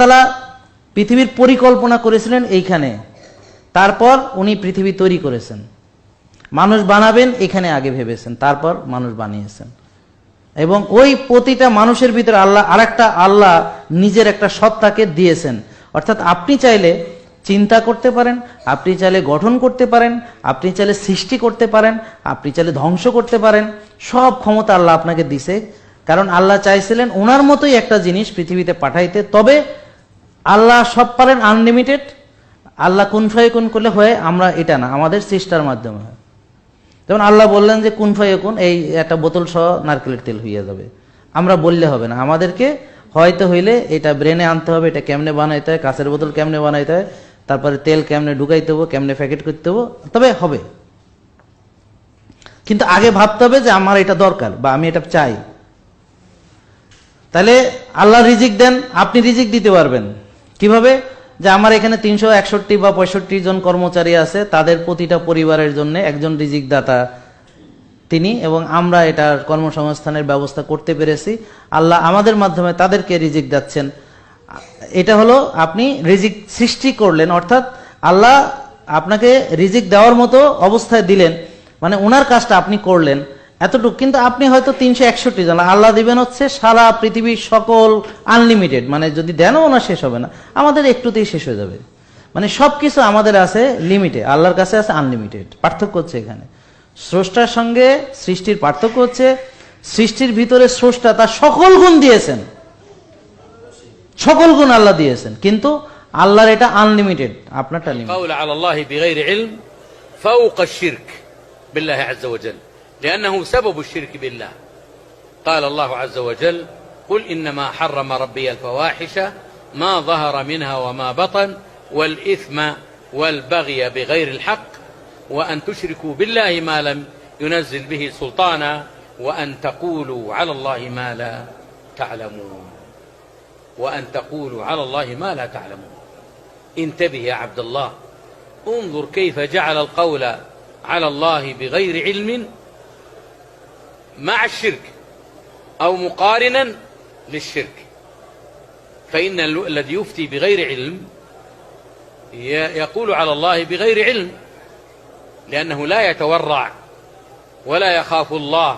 তাআলা পৃথিবীর পরিকল্পনা করেছিলেন এইখানে, তারপর উনি পৃথিবী তৈরি করেছেন। মানুষ বানাবেন এখানে আগে ভেবেছেন, তারপর মানুষ বানিয়েছেন। এবং ওই প্রতিটা মানুষের ভিতরে আল্লাহ আরেকটা, আল্লাহ নিজের একটা সত্তাকে দিয়েছেন। অর্থাৎ আপনি চাইলে চিন্তা করতে পারেন, আপনি চাইলে গঠন করতে পারেন, আপনি চাইলে সৃষ্টি করতে পারেন, আপনি চাইলে ধ্বংস করতে পারেন। সব ক্ষমতা আল্লাহ আপনাকে দিছে, কারণ আল্লাহ চাইছিলেন ওনার মতোই একটা জিনিস পৃথিবীতে পাঠাইতে। তবে আল্লাহ সব পারেন আনলিমিটেড। আল্লাহ কুন ফায়াকুন করলে হয়, আমরা এটা না, আমাদের চেষ্টার মাধ্যমে হয়। যেমন আল্লাহ বললেন যে কুন ফায়াকুন, এই একটা বোতল সহ নারকেলের তেল হইয়া যাবে, আমরা বললে হবে না, আমাদেরকে হয়তো হইলে এটা ব্রেনে আনতে হবে, এটা কেমনে বানাইতে হয়, কাঁচের বোতল কেমনে বানাইতে হয়, তারপরে তেল কেমনে ঢুকাইতে হবে, কেমনে প্যাকেট করতে হবে, তবে হবে। কিন্তু আগে ভাবতে হবে যে আমার এটা দরকার বা আমি এটা চাই। তাহলে আল্লাহ রিজিক দেন, আপনি রিজিক দিতে পারবেন কিভাবে? যে আমার এখানে 361 বা 65 জন কর্মচারী আছে, তাদের প্রতিটা পরিবারের জন্য একজন রিজিক দাতা তিনি, এবং আমরা এটার কর্মসংস্থানের ব্যবস্থা করতে পেরেছি। আল্লাহ আমাদের মাধ্যমে তাদেরকে রিজিক দিচ্ছেন। এটা হলো আপনি রিজিক সৃষ্টি করলেন, অর্থাৎ আল্লাহ আপনাকে রিজিক দেওয়ার মতো অবস্থায় দিলেন, মানে ওনার কাজটা আপনি করলেন এতটুকু। কিন্তু আপনি হয়তো 361 জন, আল্লাহ দিবেন হচ্ছে সারা পৃথিবীর সকল আনলিমিটেড, মানে যদি দেনও না শেষ হবে না, আমাদের একটুতেই শেষ হয়ে যাবে। মানে সবকিছু আমাদের আছে লিমিটে, আল্লাহর কাছে আছে আনলিমিটেড। পার্থক্য হচ্ছে এখানে স্রষ্টার সঙ্গে সৃষ্টির পার্থক্য হচ্ছে, সৃষ্টির ভিতরে স্রষ্টা তার সকল গুণ দিয়েছেন, সকল গুণ আল্লাহ দিয়েছেন, কিন্তু আল্লাহর এটা আনলিমিটেড, আপনারটা লিমিটেড। قول على الله بغير علم فوق الشرك بالله عز وجل، لأنه سبب الشرك بالله. قال الله عز وجل: قل إنما حرم ربي الفواحش ما ظهر منها وما بطن والإثم والبغي بغير الحق وأن تشركوا بالله ما لم ينزل به سلطانا وأن تقولوا على الله ما لا تعلمون. وأن تقولوا على الله ما لا تعلمون. انتبه يا عبد الله، انظر كيف جعل القول على الله بغير علم مع الشرك أو مقارنا للشرك. فإن الذي يفتي بغير علم يقول على الله بغير علم، لأنه لا يتورع ولا يخاف الله